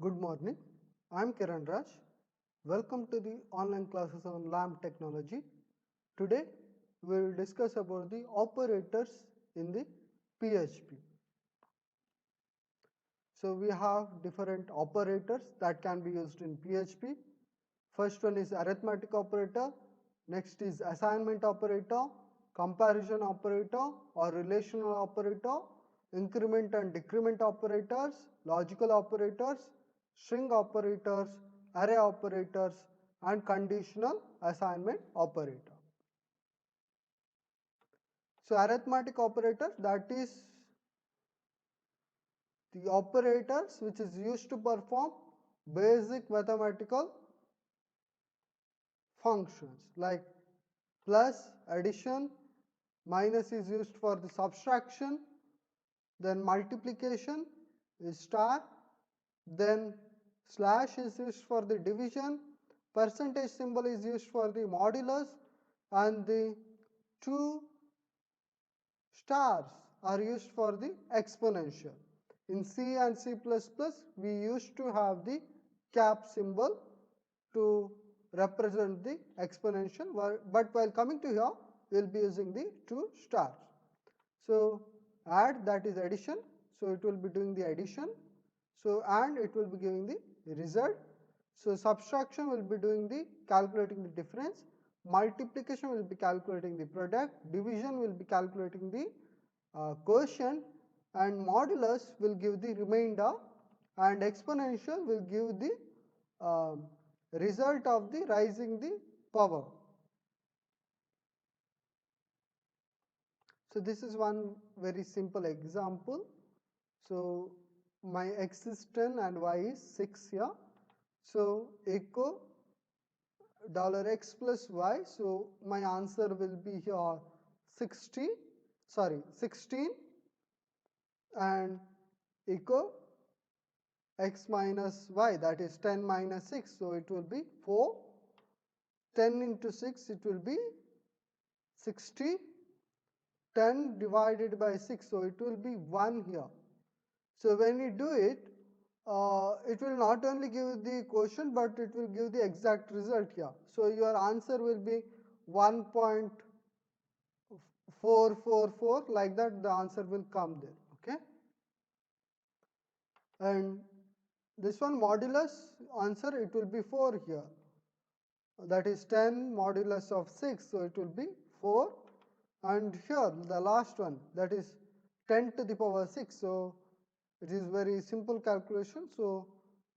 Good morning. I'm Kiran Raj. Welcome to the online classes on LAMP technology. Today we will discuss about the operators in the PHP. So we have different operators that can be used in PHP. First one is arithmetic operator, next is assignment operator, comparison operator or relational operator, increment and decrement operators, logical operators, string operators, array operators and conditional assignment operator. So arithmetic operators, that is the operators which is used to perform basic mathematical functions like plus, addition, minus is used for the subtraction, then multiplication is star, then slash is used for the division, percentage symbol is used for the modulus, and the two stars are used for the exponential. In C and C++, we used to have the cap symbol to represent the exponential, but while coming to here, we will be using the two stars. So add, that is addition, so it will be doing the addition. So and it will be giving the result. So subtraction will be doing the calculating the difference. Multiplication will be calculating the product. Division will be calculating the quotient, and modulus will give the remainder, and exponential will give the result of the rising the power. So this is one very simple example. So my x is 10 and y is 6 here. So echo $x plus y. So my answer will be here 16 and echo x minus y, that is 10 minus 6. So it will be 4. 10 into 6, it will be 60. 10 divided by 6, so it will be 1 here. So when you do it, it will not only give the quotient, but it will give the exact result here. So your answer will be 1.444, like that the answer will come there. Okay. And this one modulus answer, it will be 4 here. That is 10 modulus of 6, so it will be 4. And here the last one, that is 10 to the power 6. So it is very simple calculation. So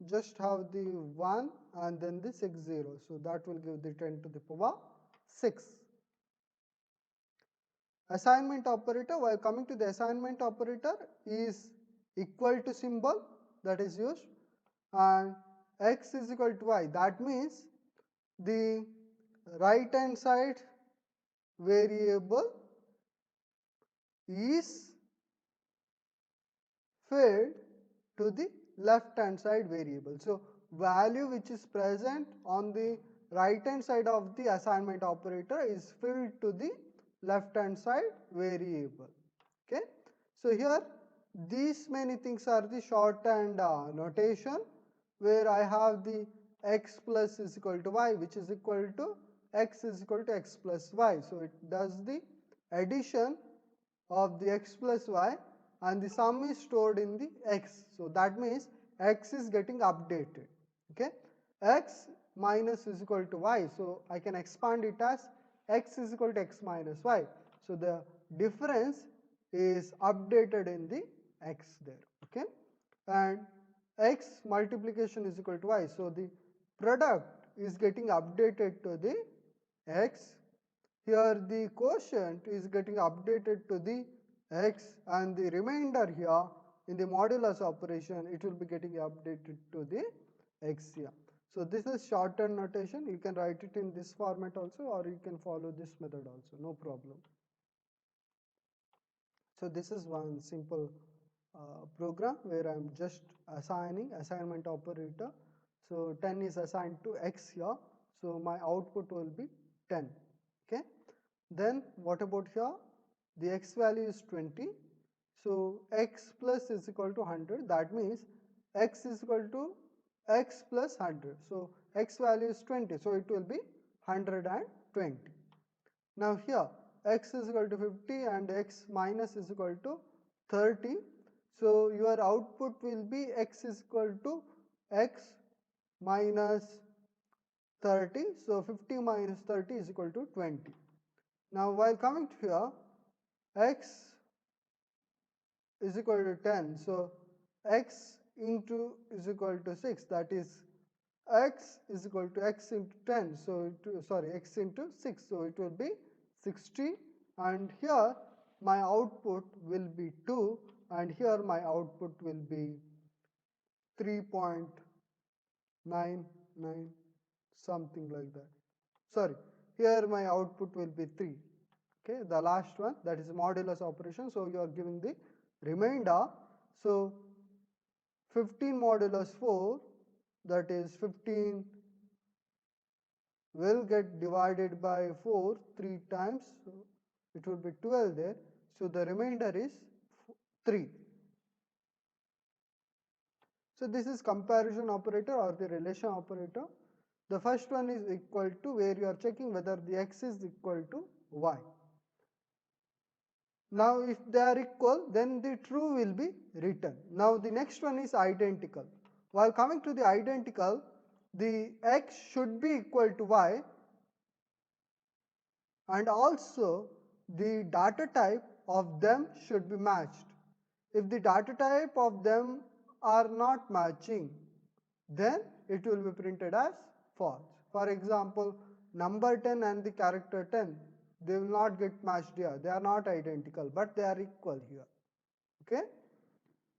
just have the 1 and then the 6 zeros. So that will give the 10 to the power 6. Assignment operator, while coming to the assignment operator, is equal to symbol that is used, and x is equal to y. That means the right hand side variable is fed to the left hand side variable. So value which is present on the right hand side of the assignment operator is filled to the left hand side variable. Okay. So here these many things are the shorthand notation, where I have the x plus is equal to y, which is equal to x is equal to x plus y. So it does the addition of the x plus y, and the sum is stored in the x. So that means x is getting updated. Okay. X minus is equal to y. So I can expand it as x is equal to x minus y. So the difference is updated in the x there. Okay. And x multiplication is equal to y. So the product is getting updated to the x. Here the quotient is getting updated to the x, and the remainder here in the modulus operation, it will be getting updated to the x here. So this is shorthand notation. You can write it in this format also, or you can follow this method also, no problem. So this is one simple program where I am just assigning assignment operator. So 10 is assigned to x here. So my output will be 10. Okay. Then what about here? The x value is 20. So x plus is equal to 100. That means x is equal to x plus 100. So x value is 20, so it will be 120. Now here x is equal to 50 and x minus is equal to 30. So your output will be x is equal to x minus 30. So 50 minus 30 is equal to 20. Now while coming to here, x is equal to 10. So x into is equal to 6, that is x is equal to x into 10. So x into 6. So it will be 60, and here my output will be 2, and here my output will be 3.99, something like that. Sorry, here my output will be 3. Okay, the last one, that is modulus operation. So you are giving the remainder. So 15 modulus 4, that is 15 will get divided by 4 3 times. So it will be 12 there. So the remainder is 3. So this is comparison operator or the relation operator. The first one is equal to, where you are checking whether the x is equal to y. Now if they are equal, then the true will be written. Now the next one is identical. While coming to the identical, the x should be equal to y, and also the data type of them should be matched. If the data type of them are not matching, then it will be printed as false. For example, number 10 and the character 10, they will not get matched here. They are not identical, but they are equal here. Okay?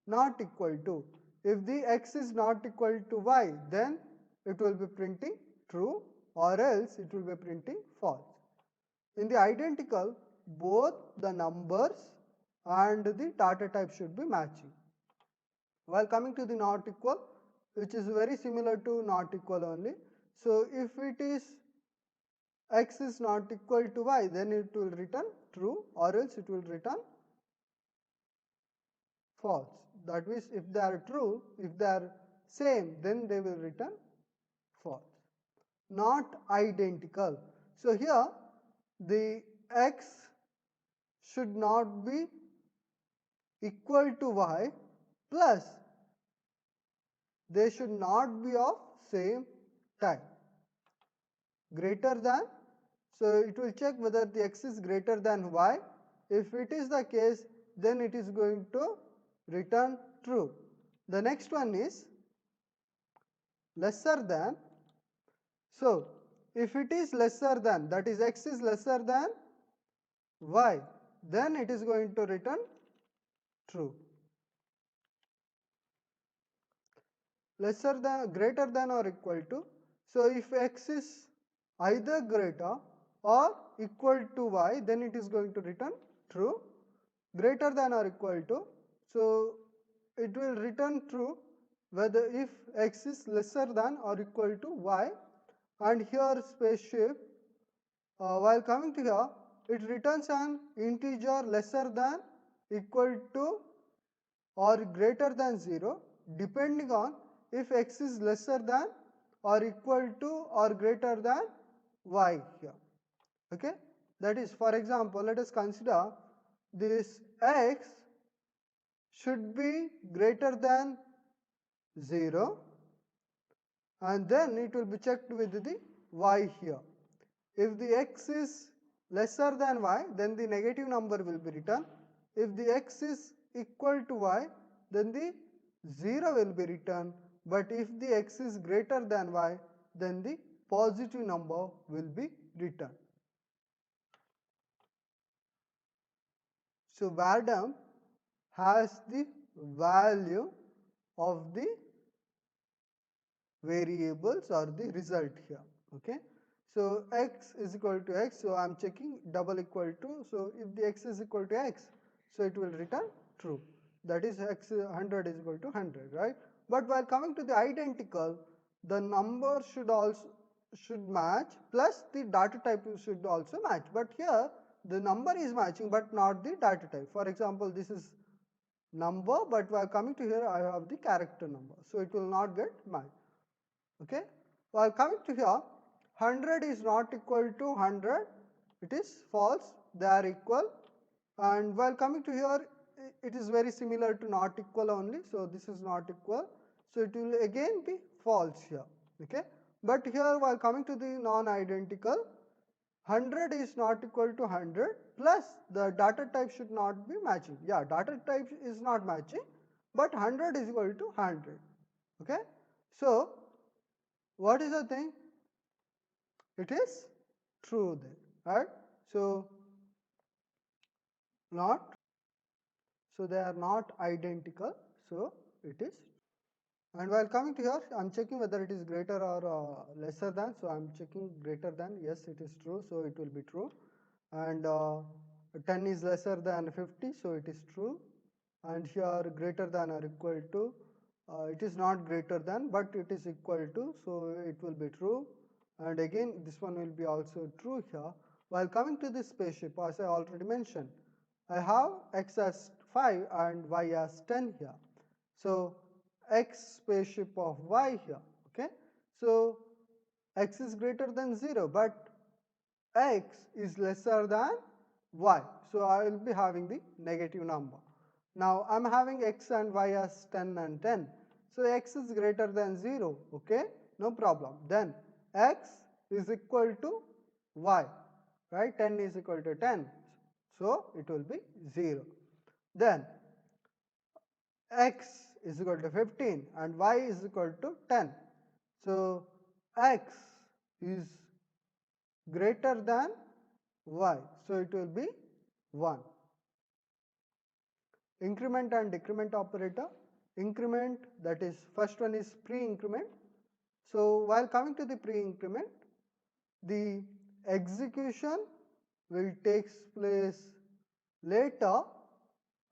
Not equal to. If the x is not equal to y, then it will be printing true, or else it will be printing false. In the identical, both the numbers and the data type should be matching. While coming to the not equal, which is very similar to not equal only. So if it is x is not equal to y, then it will return true, or else it will return false. That means if they are true, if they are same, then they will return false. Not identical. So here the x should not be equal to y, plus they should not be of same type. Greater than, so it will check whether the x is greater than y. If it is the case, then it is going to return true. The next one is lesser than. So if it is lesser than, that is x is lesser than y, then it is going to return true. Lesser than, greater than or equal to. So if x is either greater or equal to y, then it is going to return true. Greater than or equal to, so it will return true whether if x is lesser than or equal to y. And here spaceship, while coming to here, it returns an integer lesser than, equal to, or greater than 0, depending on if x is lesser than or equal to or greater than y here. Okay, that is, for example, let us consider this x should be greater than 0, and then it will be checked with the y here. If the x is lesser than y, then the negative number will be returned. If the x is equal to y, then the 0 will be returned. But if the x is greater than y, then the positive number will be returned. So Vardam has the value of the variables or the result here. Okay. So x is equal to x, so I am checking double equal to. So if the x is equal to x, so it will return true. That is x 100 is equal to 100, right? But while coming to the identical, the number should match, plus the data type should also match. But here the number is matching, but not the data type. For example, this is number, but while coming to here, I have the character number, so it will not get matched. Okay. While coming to here, 100 is not equal to 100, it is false, they are equal. And while coming to here, it is very similar to not equal only, so this is not equal, so it will again be false here. Okay. But here while coming to the non-identical, 100 is not equal to 100 plus the data type should not be matching. Yeah, data type is not matching, but 100 is equal to 100. Okay. So what is the thing? It is true then, right? So not, so they are not identical, so it is. And while coming to here, I'm checking whether it is greater or lesser than, so I'm checking greater than, yes it is true, so it will be true. And 10 is lesser than 50, so it is true. And here greater than or equal to, it is not greater than but it is equal to, so it will be true. And again this one will be also true here. While coming to this spaceship, as I already mentioned, I have x as 5 and y as 10 here. So x spaceship of y here. Okay. So x is greater than 0, but x is lesser than y. So I will be having the negative number. Now I am having x and y as 10 and 10. So x is greater than 0. Okay, no problem. Then x is equal to y, right? 10 is equal to 10. So it will be 0. Then x is equal to 15 and y is equal to 10. So x is greater than y, so it will be 1. Increment and decrement operator. Increment, that is first one is pre-increment. So while coming to the pre-increment, the execution will take place later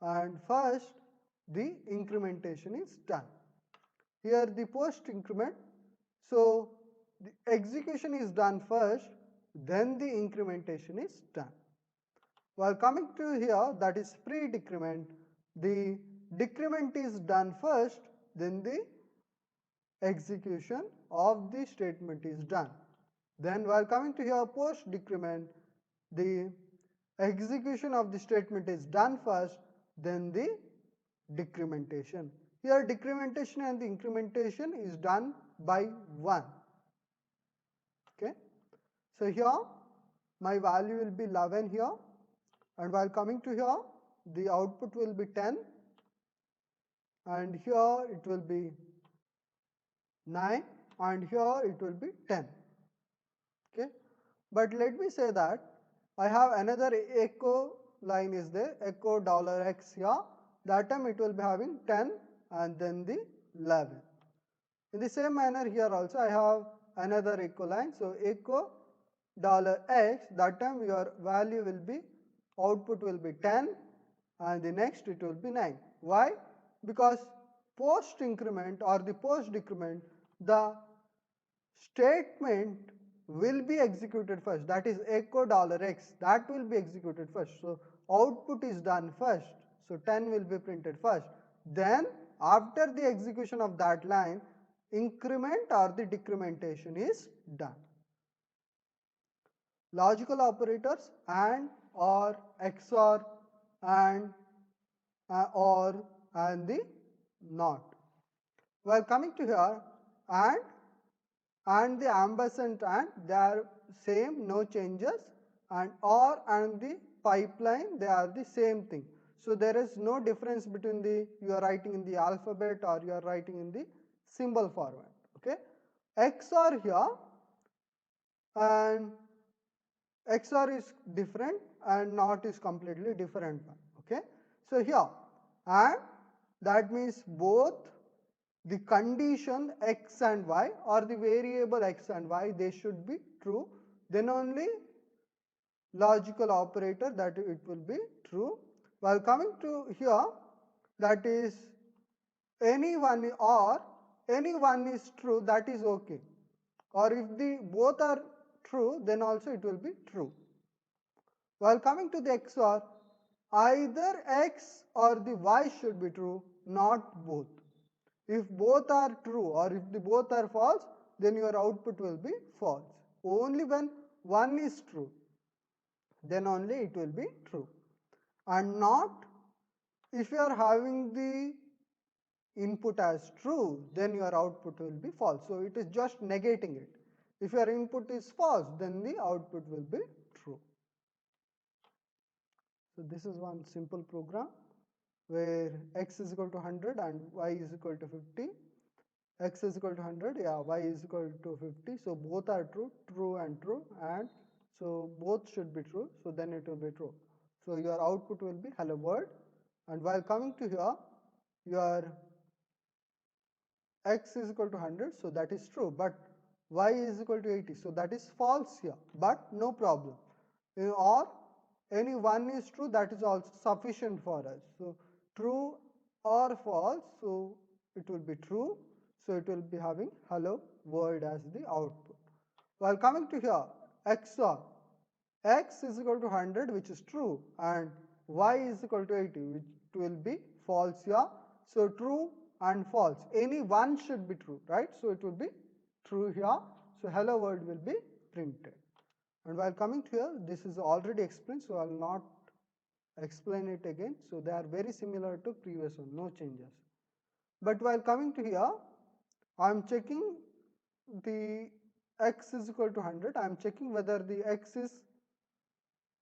and first the incrementation is done. Here the post increment, so the execution is done first, then the incrementation is done. While coming to here, that is pre-decrement, the decrement is done first, then the execution of the statement is done. Then while coming to here post decrement, the execution of the statement is done first, then the decrementation. Here decrementation and the incrementation is done by 1. Okay. So here my value will be 11 here, and while coming to here the output will be 10, and here it will be 9, and here it will be 10. Okay. But let me say that I have another echo line is there, echo $x here. That time it will be having 10 and then the 11. In the same manner here also I have another echo line. So echo $x, that time your value will be, output will be 10 and the next it will be 9. Why? Because post increment or the post decrement, the statement will be executed first, that is echo $x, that will be executed first. So output is done first, so 10 will be printed first. Then after the execution of that line, increment or the decrementation is done. Logical operators and, or, XOR, and, or, and the not. While coming to here, and the ampersand and, they are same, no changes, and or and the pipeline, they are the same thing. So there is no difference between the, you are writing in the alphabet or you are writing in the symbol format. Okay. XOR here, and XOR is different and not is completely different one. Okay. So here, and that means both the condition x and y or the variable x and y, they should be true, then only logical operator, that it will be true. While coming to here, that is any one or any one is true, that is okay, or if the both are true, then also it will be true. While coming to the XOR, either x or the y should be true, not both. If both are true or if the both are false, then your output will be false. Only when 1 is true, then only it will be true. And not if you are having the input as true, then your output will be false. So it is just negating it. If your input is false, then the output will be true. So this is one simple program where x is equal to 100 and y is equal to 50. X is equal to 100, yeah, y is equal to 50. So both are true, true and true, and so both should be true. So then it will be true. So your output will be hello world. And while coming to here, your x is equal to 100, so that is true, but y is equal to 80, so that is false here, but no problem. Or any one is true, that is also sufficient for us. So true or false, so it will be true, so it will be having hello world as the output. While coming to here, XOR, x is equal to 100, which is true, and y is equal to 80, which will be false here. So true and false, any one should be true, right? So it will be true here. So hello world will be printed. And while coming to here, this is already explained, so I will not explain it again. So they are very similar to previous one, no changes. But while coming to here, I am checking the x is equal to 100. I am checking whether the x is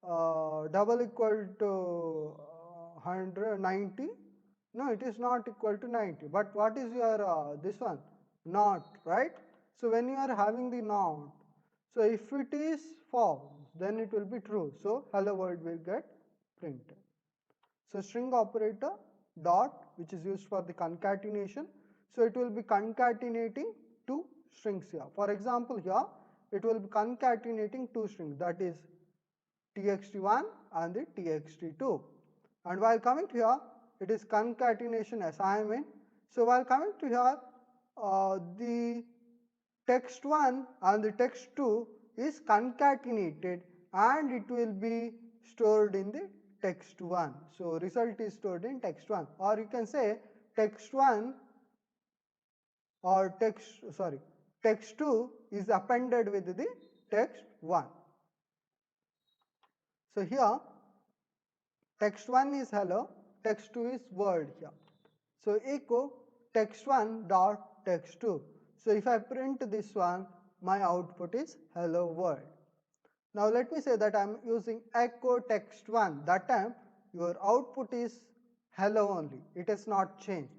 double equal to 190. No, it is not equal to 90. But what is your this one? Not, right? So when you are having the not, so if it is false, then it will be true. So hello world will get printed. So string operator dot, which is used for the concatenation. So it will be concatenating two strings here. For example, here it will be concatenating two strings, that is txt1 and the txt2. And while coming to here, it is concatenation assignment. So while coming to here, the text1 and the text2 is concatenated and it will be stored in the text1. So result is stored in text1, or you can say text1 or text2 is appended with the text1. So here text1 is hello, text2 is word here. So echo text1 dot text2. So if I print this one, my output is hello world. Now let me say that I am using echo text1. That time your output is hello only. It is not changed.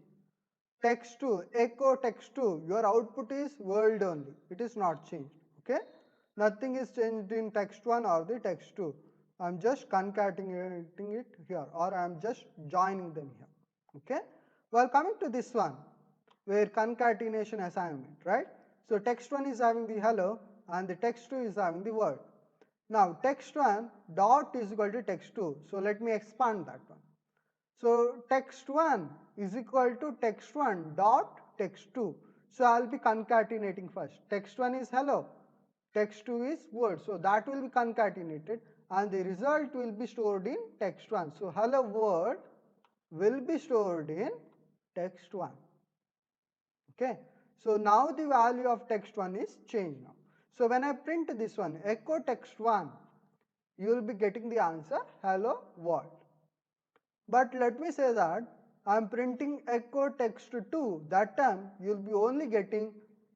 Text2, echo text2, your output is world only. It is not changed. Okay. Nothing is changed in text1 or the text2. I am just concatenating it here, or I am just joining them here. Okay. Well, coming to this one, where concatenation assignment, right? So text1 is having the hello and the text2 is having the word. Now text1 dot is equal to text2. So let me expand that one. So text1 is equal to text1 dot text2. So I'll be concatenating first. Text1 is hello, text2 is word. So that will be concatenated and the result will be stored in text1. So hello word will be stored in text1. Okay. So now the value of text1 is changed now. So when I print this one, echo text1, you will be getting the answer hello world. But let me say that I am printing echo text2, that time you will be only getting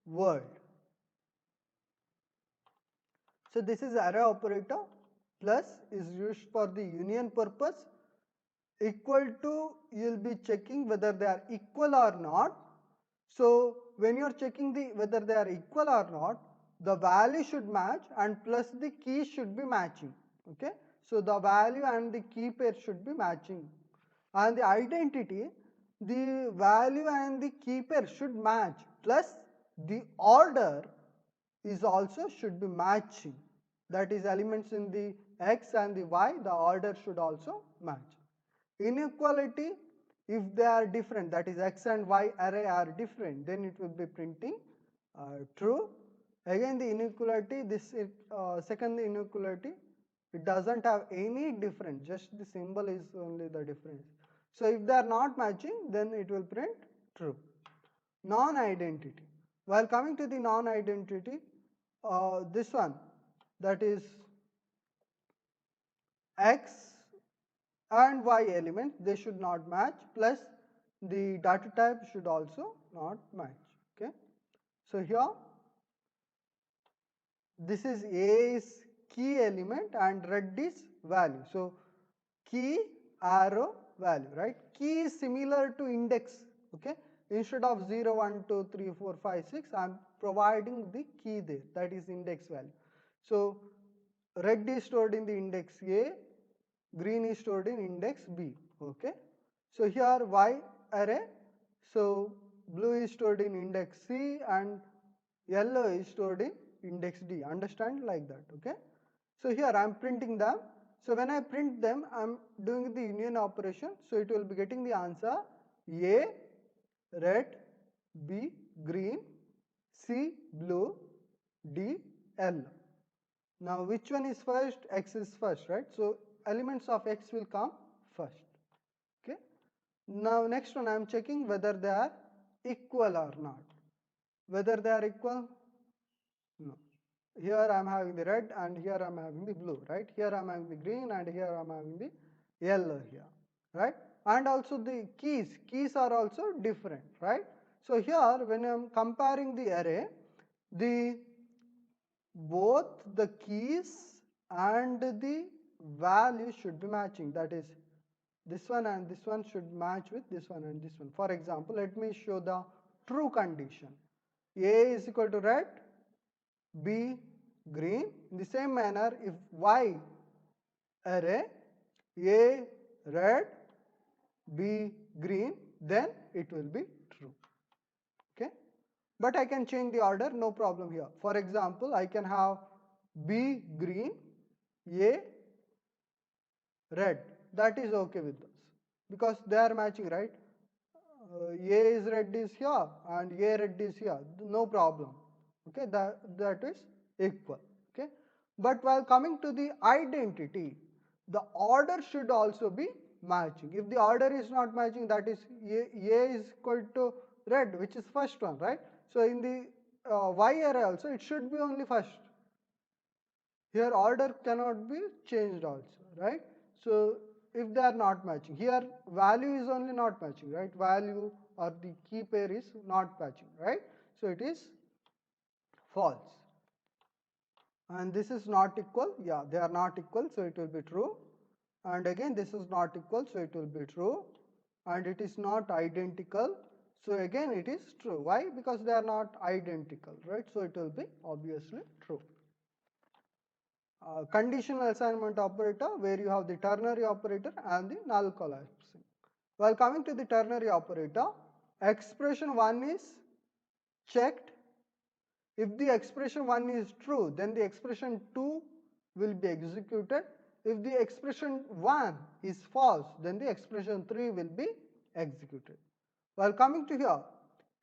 word. So this is array operator, plus is used for the union purpose, equal to you will be checking whether they are equal or not. So when you are checking whether they are equal or not, the value should match and plus the key should be matching. Okay. So the value and the key pair should be matching. And the identity, the value and the key pair should match, plus the order is also should be matching. That is elements in the x and the y, the order should also match. Inequality, if they are different, that is x and y array are different, then it will be printing true. Again the inequality, this second inequality, it doesn't have any difference, just the symbol is only the difference. So if they are not matching, then it will print true. Non-identity. While coming to the non-identity, this one, that is X and Y element, they should not match, plus the data type should also not match. Okay. So here, this is A is key element and red is value. So key, arrow, value, right? Key is similar to index. Okay. Instead of 0, 1, 2, 3, 4, 5, 6, I am providing the key there, that is index value. So red is stored in the index A, green is stored in index B. Okay. So here Y array, so blue is stored in index C and yellow is stored in index D. Understand like that. Okay. So here I am printing them. So when I print them, I am doing the union operation. So it will be getting the answer A red, B green, C blue, D yellow. Now which one is first? X is first, right? So elements of X will come first. Okay. Now next one I am checking whether they are equal or not. Whether they are equal? No. Here I am having the red and here I am having the blue, right? Here I am having the green and here I am having the yellow here, right? And also the keys are also different, right? So here when I am comparing the array, the both the keys and the value should be matching. That is, this one and this one should match with this one and this one. For example, let me show the true condition. A is equal to red, B green. In the same manner, if Y array, A red, B green, then it will be true. Okay. But I can change the order, no problem here. For example, I can have B green, A red. That is okay with us because they are matching, right? A is red is here and A red is here. No problem. Okay, that is equal. Okay, but while coming to the identity, the order should also be matching. If the order is not matching, that is A is equal to red, which is first one, right? So in the Y array also, it should be only first. Here order cannot be changed also, right? So if they are not matching, here value is only not matching, right? Value or the key pair is not matching, right? So it is false. And this is not equal, yeah, they are not equal, so it will be true. And again this is not equal, so it will be true. And it is not identical, so again it is true. Why? Because they are not identical, right? So it will be obviously true. Conditional assignment operator, where you have the ternary operator and the null collapsing. While coming to the ternary operator, expression 1 is checked. If the expression 1 is true, then the expression 2 will be executed. If the expression 1 is false, then the expression 3 will be executed. While coming to here,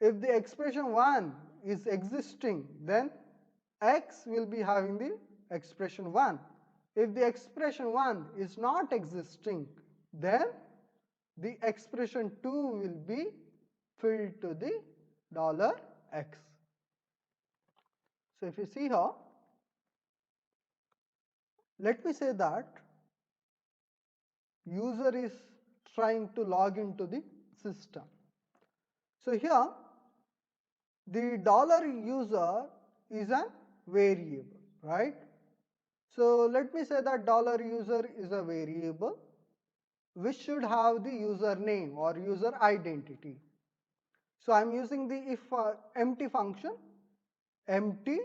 if the expression 1 is existing, then X will be having the expression 1. If the expression 1 is not existing, then the expression 2 will be filled to the $X. So if you see here, let me say that user is trying to log into the system. So here the $user is a variable, right? So let me say that $user is a variable which should have the username or user identity. So I'm using the if empty function, empty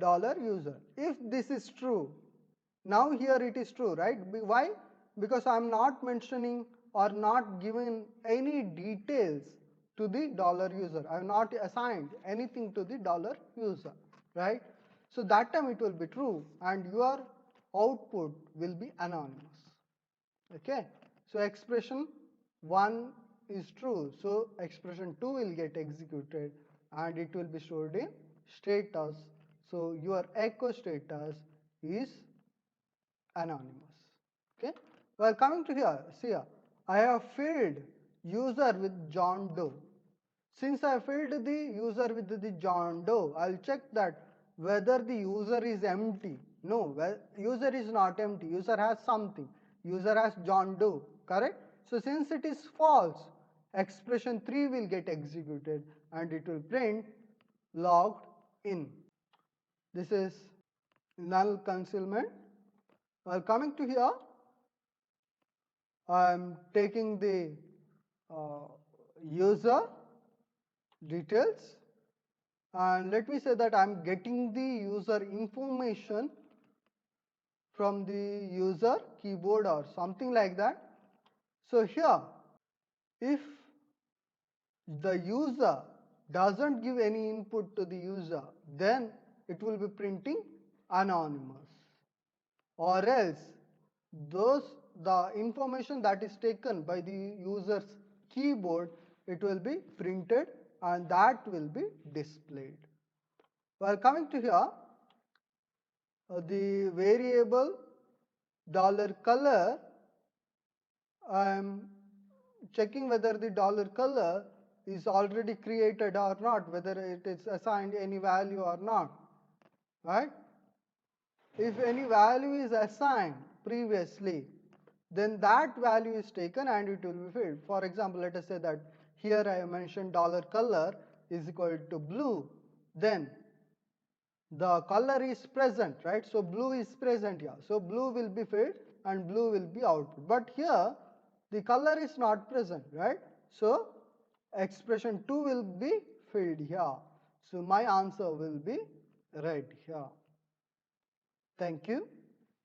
$user. If this is true, now here it is true, right? Why? Because I'm not mentioning or not giving any details to the $user. I have not assigned anything to the $user, right? So that time it will be true and your output will be anonymous. Okay. So expression 1 is true. So expression 2 will get executed and it will be stored in status. So your echo status is anonymous. Okay. Well, coming to here, see here, I have filled user with John Doe. Since I filled the user with the John Doe, I'll check that whether the user is empty. No, well, user is not empty. User has something. User has John Doe, correct? So since it is false, expression 3 will get executed and it will print logged in. This is null concealment. While coming to here, I am taking the user details, and let me say that I am getting the user information from the user keyboard or something like that. So here, if the user doesn't give any input to the user, then it will be printing anonymous, or else the information that is taken by the user's keyboard, it will be printed and that will be displayed. While coming to here, the variable $color, I am checking whether the $color is already created or not, whether it is assigned any value or not, right? If any value is assigned previously, then that value is taken and it will be filled. For example, let us say that here I mentioned $color is equal to blue, then the color is present, right? So blue is present here. So blue will be filled and blue will be output. But here the color is not present, right? So expression 2 will be filled here. So my answer will be red here. Thank you.